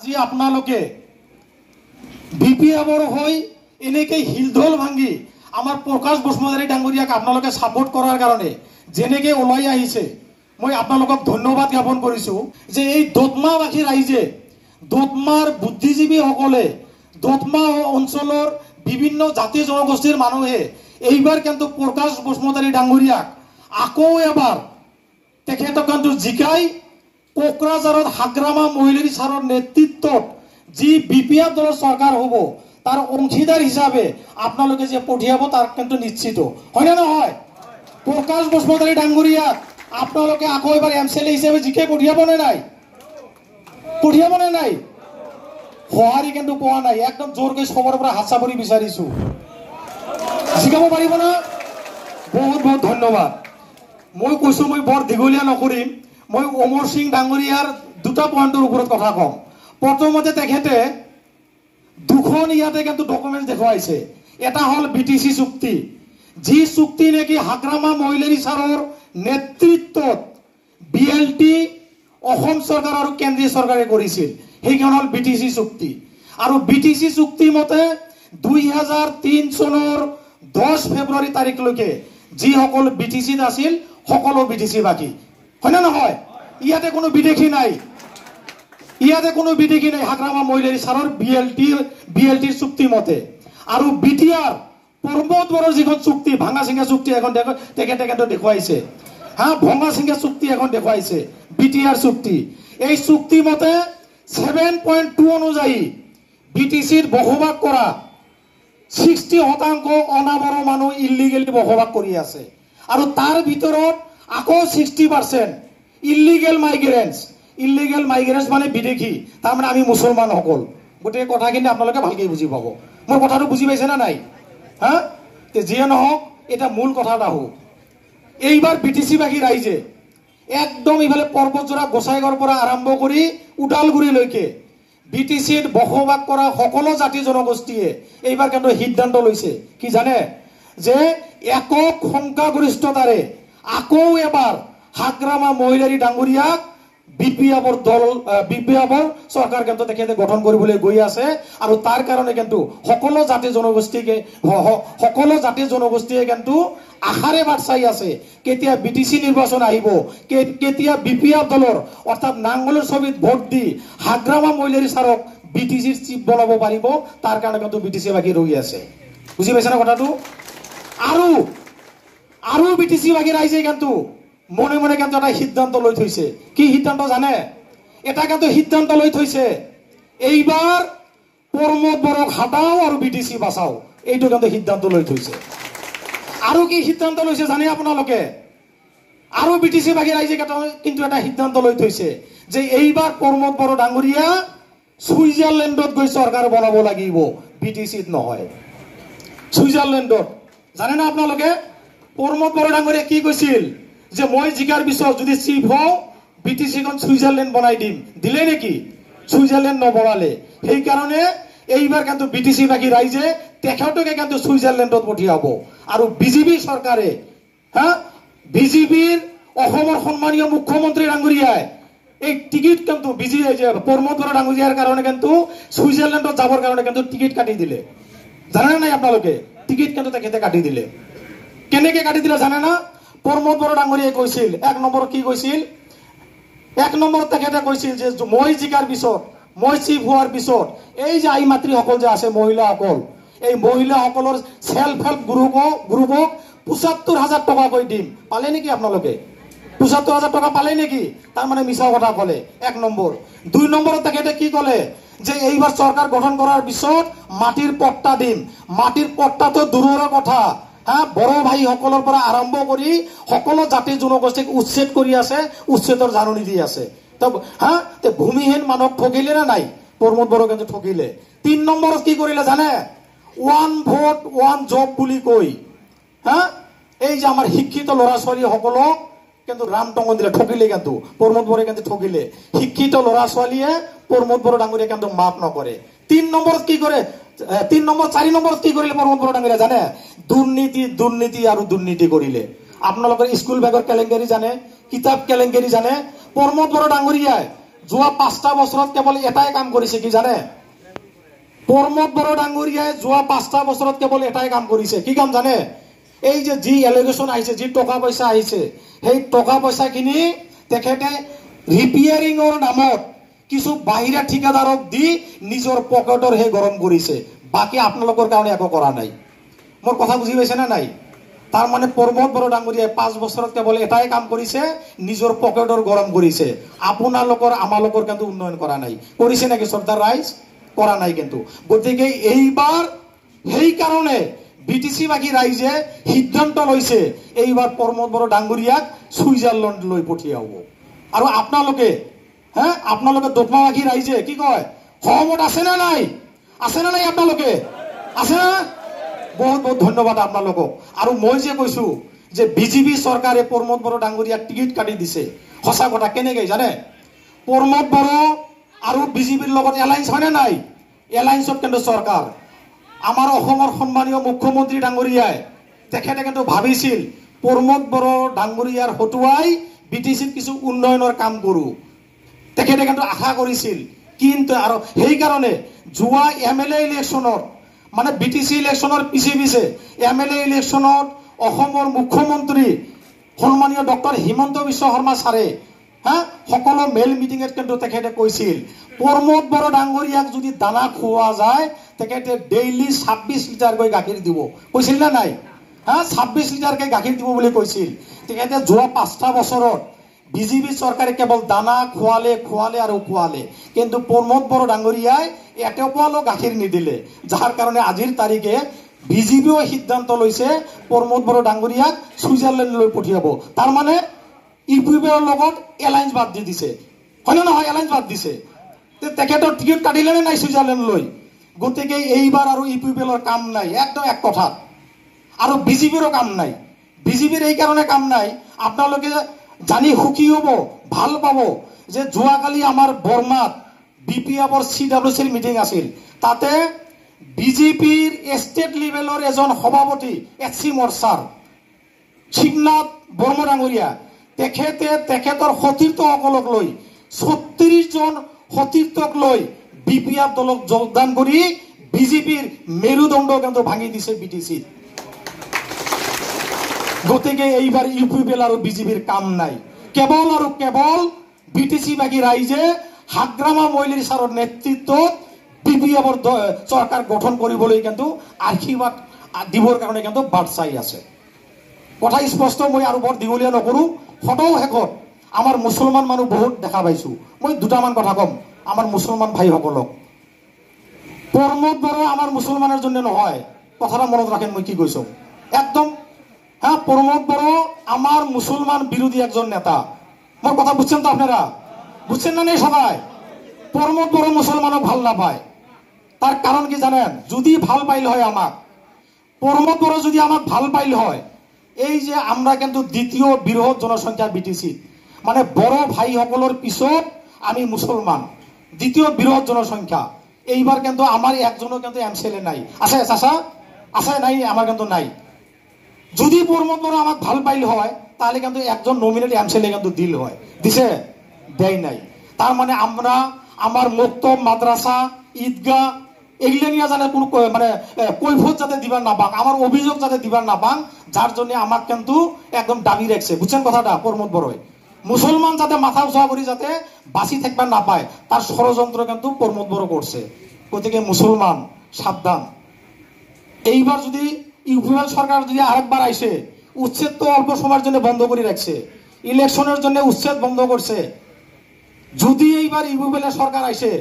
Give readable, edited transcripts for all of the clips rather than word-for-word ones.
আজি আপোনালোকে বিপিএফৰ হৈ এনেকে হিলধল ভাঙি আমাৰ প্ৰকাশ বসুমতাৰী ডাঙৰীয়াক আপোনালোকে সাপোৰ্ট কৰাৰ কাৰণে যেনেকে ওলাই আহিছে মই আপোনালোকক ধন্যবাদ জ্ঞাপন কৰিছো যে এই দতমাবাসী ৰাইজে দতমাৰ বুদ্ধিজীৱীসকলে দতমা অঞ্চলৰ বিভিন্ন জাতি জনগোষ্ঠীৰ মানুহে এইবাৰ কিন্তু প্ৰকাশ বসুমতাৰী ডাঙৰীয়াক আকৌ এবাৰ তেখেতক কিন্তু জিকাই কোকৰাঝাৰত হাগ্ৰামা মহিলাৰী ছাৰৰ নেতৃত্বত যি বিপিএফ দলৰ চৰকাৰ হ'ব তাৰ অংশীদাৰ হিচাপে আপোনালোকে যে পঠিয়াব তাৰ কিন্তু নিশ্চিত হয়নে নহয় প্ৰকাশ বসুমতাৰী ডাঙৰীয়াক আপোনালোকে আকৌ এবাৰ এমএলএ হিচাপে জিকাই পঠিয়াব নে নাই সঁহাৰি কিন্তু পোৱা নাই একদম জোৰকৈ সবৰ পৰা হাত চাপৰি বিচাৰিছো জিকাব পাৰিব না বহুত বহুত ধন্যবাদ মই কৈছো মই বৰ দীঘলীয়া নকৰিম মই অমৰ সিং ডাঙৰীয়াৰ দুটা পইণ্টৰ ওপৰত কথা কম প্ৰথমতে তেখেতে দুখন ইয়াতে কিন্তু ডকুমেণ্ট দেখুৱাইছে এটা হ'ল বিটিসি চুক্তি যি চুক্তি নেকি হাগ্ৰামা মহিলাৰী ছাৰৰ নেতৃত্বত বিএলটি অসম চৰকাৰ আৰু কেন্দ্ৰীয় চৰকাৰে কৰিছিল সেইখন হ'ল বিটিসি চুক্তি আৰু বিটিসি চুক্তি মতে 2003 চনৰ 10 ফেব্ৰুৱাৰী তাৰিখলৈকে যিসকল বিটিসিত আছিল সকলো বিটিসি বাকি হয় না নহয় ইয়াতে কোনো বিদেশী নাই হাগ্ৰামা মহিলাৰী ছাৰৰ বিএলটিৰ চুক্তি মতে আৰু বিটিআৰ প্ৰমোদ বড়োৰ যিখন চুক্তি ভাঙা চিঙা চুক্তি এখন তেখেতে দেখুৱাইছে ভঙা চিঙা চুক্তি এখন দেখুৱাইছে বিটিআৰ চুক্তি এই চুক্তি মতে 7.2 অনুযায়ী বিটিসিত বসবাস কৰা 60% অনাবৰো মানুহ ইলিগেলি বসবাস কৰি আছে আৰু তাৰ ভিতৰত আকৌ 60% ইলিগেল মাইগ্ৰেন্টছ মানে বিদেশী তাৰ মানে আমি মুছলমান সকল গোটেই কথাখিনি আপোনালোকে ভালকৈ বুজি পাব মোৰ কথাটো বুজি পাইছে না নাই যিয়ে নহওক এটা মূল কথা এটা হোক এইবাৰ বিটিসিবাসী ৰাইজে একদম ইফালে পৰ্বতজোৰা গোসাইগাঁৱৰ পৰা আৰম্ভ কৰি উদালগুৰিলৈকে বিটিসিত বসবাস কৰা সকলো জাতি জনগোষ্ঠীয়ে এইবাৰ কিন্তু সিদ্ধান্ত লৈছে কি জানে যে একক সংখ্যাগৰিষ্ঠতাৰে আকৌ এবাৰ হাগ্ৰামা মহিলাৰী ডাঙৰীয়াক বিপিএফৰ চৰকাৰ কিন্তু তেখেতে গঠন কৰিবলৈ গৈ আছে আৰু তাৰ কাৰণে কিন্তু সকলো জাতি জনগোষ্ঠীয়ে কিন্তু আশাৰে বাট চাই আছে কেতিয়া বিটিসি নিৰ্বাচন আহিব কেতিয়া বিপিএফ দলৰ অৰ্থাৎ নাংগলৰ ছবিত ভোট দি হাগ্ৰামা মহিলাৰী ছাৰক বিটিসিৰ চিফ বনাব পাৰিব তাৰ কাৰণে কিন্তু বিটিসি বাকী ৰৈ আছে বুজি পাইছে না কথাটো আৰু বিটিসি বাকী ৰাইজে কিন্তু মনে মনে কিন্তু এটা সিদ্ধান্ত লৈ থৈছে কি সিদ্ধান্ত জানে এটা কিন্তু সিদ্ধান্ত লৈ থৈছে এইবাৰ প্ৰমোদ বড়োক হাটাও আৰু বিটিসি বাঁচাও এইটো কিন্তু সিদ্ধান্ত লৈ থৈছে আৰু কি সিদ্ধান্ত লৈছে জানে আপোনালোকে আৰু বিটিসি বাকী ৰাইজে কিন্তু এটা সিদ্ধান্ত লৈ থৈছে যে এইবাৰ প্ৰমোদ বড়ো ডাঙৰীয়া ছুইজাৰলেণ্ডত গৈ চৰকাৰ বনাব লাগিব বিটিসিত নহয় ছুইজাৰলেণ্ডত জানে না আপোনালোকে প্ৰমোদ বড়ো ডাঙৰীয়া কি কৈছিল যে মই জিকাৰ পিছত যদি চিফ হওঁ বিটিসিখন ছুইজাৰলেণ্ড বনাই দিম দিলে নেকি ছুইজাৰলেণ্ড নবনালে সেইকাৰণে এইবাৰ কিন্তু বিটিসি বাকী ৰাইজে তেখেতকে কিন্তু ছুইজাৰলেণ্ডত পঠিয়াব আৰু বিজেপি চৰকাৰে বিজেপিৰ অসমৰ সন্মানীয় মুখ্যমন্ত্ৰী ডাঙৰীয়াই এই টিকিট কিন্তু প্ৰমোদ বড়ো ডাঙৰীয়াৰ কাৰণে কিন্তু ছুইজাৰলেণ্ডত যাবৰ কাৰণে কিন্তু টিকিট কাটি দিলে জানে নাই আপোনালোকে টিকিট কিন্তু তেখেতে কাটি দিলে কেনেকে কাটি দিলে জানে না প্ৰমোদ বড়ো ডাঙৰীয়াই কৈছিল এক নম্বৰ কি কৈছিল এক নম্বৰ তেখেতে কৈছিল যে মই জিকাৰ পিছত মই চিফ হোৱাৰ পিছত এই যে আই মাতৃসকল যে আছে মহিলাসকল এই মহিলাসকলৰ সেলফ হেল্প গ্ৰুপক ৭৫,০০০ টকাকৈ দিম পালে নেকি আপোনালোকে ৭৫,০০০ টকা পালে নেকি তাৰ মানে মিছা কথা ক'লে এক নম্বৰ দুই নম্বৰত তেখেতে কি ক'লে যে এইবাৰ চৰকাৰ গঠন কৰাৰ পিছত মাটিৰ পট্টা দিম মাটিৰ পট্টাটো দূৰৰ কথা বড়ো ভাইসকলৰ পৰা আৰম্ভ কৰি সকলো জাতি জনগোষ্ঠীক উচ্ছেদ কৰি আছে উচ্ছেদৰ জাননী দি আছে ভূমিহীন মানুহক ঠগিলে না নাই প্ৰমোদ বড়ো কিন্তু ঠগিলে ৩ নম্বৰত কি কৰিলে জানে ওৱান ভোট ওৱান জব বুলি কৈ এই যে আমাৰ শিক্ষিত ল'ৰা ছোৱালীসকলক কিন্তু ৰাম টঙন দিলে ঠগিলে কিন্তু প্ৰমোদ বড়োৱে কিন্তু ঠগিলে শিক্ষিত ল'ৰা ছোৱালীয়ে প্ৰমোদ বড়ো ডাঙৰীয়া কিন্তু মাফ নকৰে ৩ নম্বৰত কি কৰে 4 নম্বৰত কি কৰিলে প্ৰমোদ বড়ো ডাঙৰীয়া জানে দুৰ্নীতি আৰু দুৰ্নীতি কৰিলে আপোনালোকৰ স্কুল বেগৰ কেলেংকাৰী জানে কিতাপ কেলেংকাৰী জানে প্ৰমোদ বড়ো ডাঙৰীয়াই যোৱা 5টা বছৰত কেৱল এটাই কাম কৰিছে কি জানে? প্ৰমোদ বড়ো ডাঙৰীয়াই যোৱা 5টা বছৰত কেৱল এটাই কাম কৰিছে। কি কাম জানে? এই যে যি এলিগেশ্যন আহিছে, যি টকা পইচা আহিছে, সেই টকা পইচাখিনি তেখেতে ৰিপেয়াৰিঙৰ নামত কিছু বাহিৰা ঠিকাদাৰক দি নিজৰ পকেটৰ হে গৰম কৰিছে। বাকী আপোনালোকৰ কাৰণে একো কৰা নাই। মোৰ কথা বুজি পাইছে না নাই? তাৰ মানে প্ৰমোদ বড়ো ডাঙৰীয়াই 5 বছৰত কেৱল এটাই কাম কৰিছে, নিজৰ পকেটৰ গৰম কৰিছে। আপোনালোকৰ আমালোকৰ কিন্তু উন্নয়ন কৰা নাই। কৰিছে নেকি চৰ্দাৰ ৰাইজ? কৰা নাই কিন্তু। গতিকে এইবাৰ সেইকাৰণে বিটিচি বাকী ৰাইজে সিদ্ধান্ত লৈছে এইবাৰ প্ৰমোদ বড়ো ডাঙৰীয়াক ছুইজাৰলেণ্ড লৈ পঠিয়াব। আৰু আপোনালোকে আপোনালোকে দোকমাবাসী ৰাইজে কি কয়? সহমত আছে নে নাই? আছে নে নাই? আপোনালোকে আছে না? বহুত বহুত ধন্যবাদ আপোনালোকক। আৰু মই যে কৈছো যে বিজেপি চৰকাৰে প্ৰমোদ বড়ো ডাঙৰীয়াক টিকেট কাটি দিছে, সঁচা কথা। কেনেকৈ জানে? প্ৰমোদ বড়ো আৰু বিজেপিৰ লগত এলায়েন্স হয় নে নাই? এলায়েন্সত কিন্তু চৰকাৰ, আমাৰ অসমৰ সন্মানীয় মুখ্যমন্ত্ৰী ডাঙৰীয়াই তেখেতে কিন্তু ভাবিছিল প্ৰমোদ বড়ো ডাঙৰীয়াৰ হতুৱাই বিটিচিত কিছু উন্নয়নৰ কাম কৰো। তেখেতে কিন্তু আশা কৰিছিল। কিন্তু আৰু সেইকাৰণে যোৱা MLA ইলেকশ্যনত, মানে বিটিচি ইলেকশ্যনৰ পিছে পিছে MLA ইলেকশ্যনত অসমৰ মুখ্যমন্ত্ৰী সন্মানীয় ডক্টৰ হিমন্ত বিশ্ব শৰ্মা ছাৰে সকলো মেল মিটিঙত কিন্তু তেখেতে কৈছিল প্ৰমোদ বড়ো ডাঙৰীয়াক যদি দানা খুওৱা যায় তেখেতে ডেইলি 26 লিটাৰকৈ গাখীৰ দিব। কৈছিল না নাই? 26 লিটাৰকৈ গাখীৰ দিব বুলি কৈছিল। তেখেতে যোৱা 5টা বছৰত বিজেপি চৰকাৰে কেৱল দানা খুৱালে আৰু খুৱালে, কিন্তু প্ৰমোদ বড়ো ডাঙৰীয়াই এটোপালো গাখীৰ নিদিলে। যাৰ কাৰণে আজিৰ তাৰিখে বিজেপিও সিদ্ধান্ত লৈছে প্ৰমোদ বড়ো ডাঙৰীয়াক ছুইজাৰলেণ্ডলৈ পঠিয়াব। তাৰ মানে ইউপিপিৰ লগত এলায়েন্স বাদ দি দিছে, হয় নে নহয়? এলায়েন্স বাদ দিছে। তেখেতৰ টিকেট কাটিলে নে নাই ছুইজাৰলেণ্ডলৈ? গতিকে এইবাৰ আৰু ইউপিপিএলৰ কাম নাই, একদম এক কথাত। আৰু বিজেপিৰো কাম নাই। বিজেপিৰ এই কাৰণে কাম নাই, আপোনালোকে জানি সুখী হ'ব, ভাল পাব যে যোৱাকালি আমাৰ বৰ্মাত BPFৰ CWCৰ মিটিং আছিল। তাতে বিজেপিৰ ষ্টেট লেভেলৰ এজন সভাপতি SC মৰ্চাৰ শিৱনাথ বৰ্মা ডাঙৰীয়া তেখেতৰ সতীৰ্থসকলক লৈ 36 জন সতীৰ্থক লৈ BPF দলক যোগদান কৰি বিজেপিৰ মেৰুদণ্ড কিন্তু ভাঙি দিছে বিটিচি। গতিকে এইবাৰ ইউপিপিএল আৰু বিজেপিৰ কাম নাই। কেৱল আৰু কেৱল বিটিচি বাকী ৰাইজে হাগ্ৰামা মৈলীৰ ছাৰৰ নেতৃত্বত BPFৰ চৰকাৰ গঠন কৰিবলৈ কিন্তু আশীৰ্বাদ দিবৰ কাৰণে কিন্তু বাট চাই আছে। কথা স্পষ্ট। মই আৰু বৰ দীঘলীয়া নকৰো। সদৌ শেষত আমাৰ মুছলমান মানুহ বহুত দেখা পাইছো। মই দুটামান কথা কম আমাৰ মুছলমান ভাইসকলক। প্ৰমোদ বড়ো আমাৰ মুছলমানৰ জন্য নহয়, কথাটা মনত ৰাখেন মই কি কৈছো একদম। প্রমোদ বড়ো আমার মুসলমান বিরোধী একজন নেতা। মোর কথা বুঝছেন তো আপনারা? বুঝছেন না নেই সবাই? প্রমোদ বড়ো মুসলমানক ভাল না পায়। তার কারণ কি জানেন? যদি ভাল পাইল হয় আমাক, প্রমোদ বড়ো যদি আমাক ভাল পাইল হয়, এই যে আমরা কিন্তু দ্বিতীয় বৃহৎ জনসংখ্যা বিটিছি, মানে বড় ভাই সকলের পিছত আমি মুসলমান, দ্বিতীয় বৃহৎ জনসংখ্যা। এইবার কিন্তু আমার একজনও কিন্তু MCLA নাই। আছে চাচা? আছে নাই? আমার কিন্তু নাই। যদি প্রমোদ বড়ো আমাক ভাল পাইল হয় তাহলে কিন্তু একজন নমিনেট MCLA কিন্তু দিল হয়। দিছে? দেয় নাই। তার মানে আমরা আমার মক্তব, মাদ্রাসা, ঈদগাহ এগুলো নিয়ে জানে কোনো মানে কৈফত যাতে দিবার না পাক, আমার অভিযোগ যাতে দিবার না পাক, যার জন্য আমাক কিন্তু একদম দাবি রাখছে। বুঝছেন কথাটা? প্রমোদ বড়োয় মুসলমান যাতে মাথা উঁচা করে যাতে বাঁচি থাকবার না পায় তার ষড়যন্ত্র কিন্তু প্রমোদ বড়ো করছে। গতিকে মুসলমান সাবধান। এইবার যদি ইউপিপিএল সরকার যদি আরেকবার আইসে, উচ্ছেদ তো অল্প সময়ের জন্য বন্ধ করে রাখছে, ইলেকশনের জন্য উচ্ছেদ বন্ধ করছে। যদি এইবার ইউপিপিএল সরকার আইসে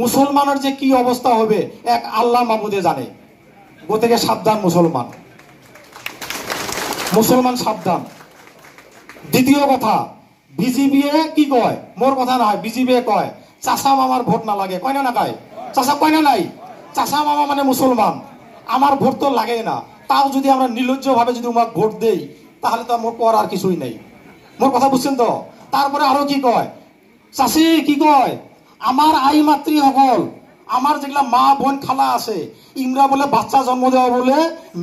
মুসলমানের যে কি অবস্থা হবে এক আল্লাহ মাবুদে জানে। গতিকে সাবধান মুসলমান, মুসলমান সাবধান। দ্বিতীয় কথা, বিজেপি কি কয়? মোর কথা নয়, বিজেপি কয় চাচা মামার ভোট না লাগে। কয় না কয়? চাচা কয় না নাই? চাচা মামা মানে মুসলমান, আমার ভোট তো লাগে না। তাও যদি আমরা নির্লজ্জ ভাবে যদি তোমার ভোট দেই তাহলে তো মোর পর আর কিছুই নাই। মোর কথা বুঝছেন তো? তারপরে আরো কি কয়? চাষি কি কয়? আমার আই মাতৃ সকল, আমার যেগুলা মা বোন খালা আছে, ইমরা বলে বাচ্চা জন্ম দেওয়া বলে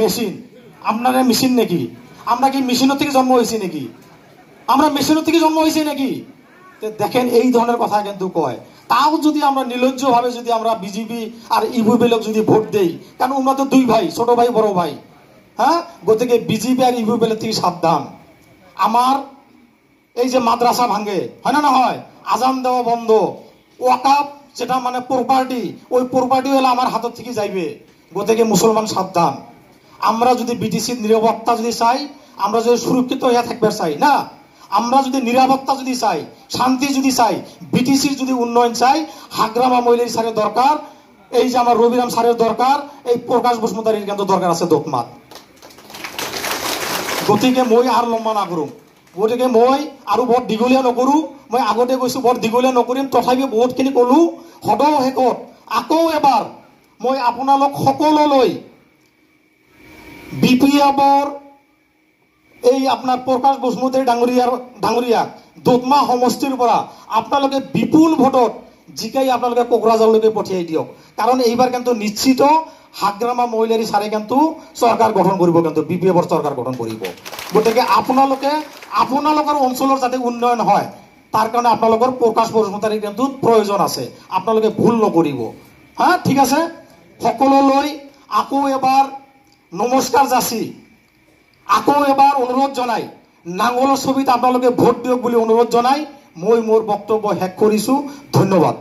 মেশিন। আপনারা মেশিন নাকি? আমরা কি মেশিনের থেকে জন্ম হয়েছি নাকি? আমরা মেশিনের থেকে জন্ম হয়েছি নাকি? দেখেন এই ধরনের কথা কিন্তু কয়। তাও যদি আমরা নির্লজ্জভাবে যদি আমরা বিজেপি আর ইউপিপিএলক যদি ভোট দেই, কারণ ওরা তো দুই ভাই, ছোট ভাই বড় ভাই, হ্যাঁ, গতিকে বিজেপি আর ইউপিপিএল থেকে সাবধান। আমার এই যে মাদ্রাসা ভাঙে, হয় না, না হয়, আজান দেওয়া বন্ধ, ওয়াকাফ যেটা মানে প্রপার্টি, ওই প্রপার্টি হলে আমার হাতের থেকে যাইবে। গতিকে মুসলমান সাবধান। আমরা যদি বিটিসির নিরাপত্তা যদি চাই, আমরা যদি সুরক্ষিত হয়ে থাকবে চাই না, আমরা যদি নিরাপত্তা যদি চাই, শান্তি যদি চাই, বিটিসির যদি উন্নয়ন চাই, হাগ্রামা মৈলির স্যারের দরকার, এই যে আমার রবিরাম স্যারের দরকার, এই প্রকাশ বসুমতারীর কিন্তু দরকার আছে দোকমাত। গতিকে মই আর লম্বা না করুম, গতিকে মই আৰু বৰ দীঘলীয়া নকৰো। মই আগতে কৈছো বৰ দীঘলীয়া নকৰিম, তথাপি বহুতখিনি কলো। সদৌ শেষত আকৌ এবাৰ মই আপোনালোক সকলোলৈ বিপিএফৰ এই আপোনাৰ প্ৰকাশ বসুমতাৰী ডাঙৰীয়াক দোকমা সমষ্টিৰ পৰা আপোনালোকে বিপুল ভোটত জিকাই আপোনালোকে কোকৰাঝাৰলৈকে পঠিয়াই দিয়ক। কাৰণ এইবাৰ কিন্তু নিশ্চিত হাগ্ৰামা মহিলাৰী ছাৰে কিন্তু চৰকাৰ গঠন কৰিব, কিন্তু বিপিএফৰ চৰকাৰ গঠন কৰিব। গতিকে আপোনালোকে আপোনালোকৰ অঞ্চলৰ যাতে উন্নয়ন হয়, তাৰ কাৰণে আপোনালোকৰ প্ৰকাশ বসুমতাৰীৰ কিন্তু প্ৰয়োজন আছে। আপোনালোকে ভুল নকৰিব, হা, ঠিক আছে। সকলোলৈ আকৌ এবাৰ নমস্কাৰ যাচি আকৌ এবাৰ অনুৰোধ জনাই, নাঙলৰ ছবিত আপোনালোকে ভোট দিয়ক বুলি অনুৰোধ জনাই মই মোৰ বক্তব্য শেষ কৰিছো। ধন্যবাদ।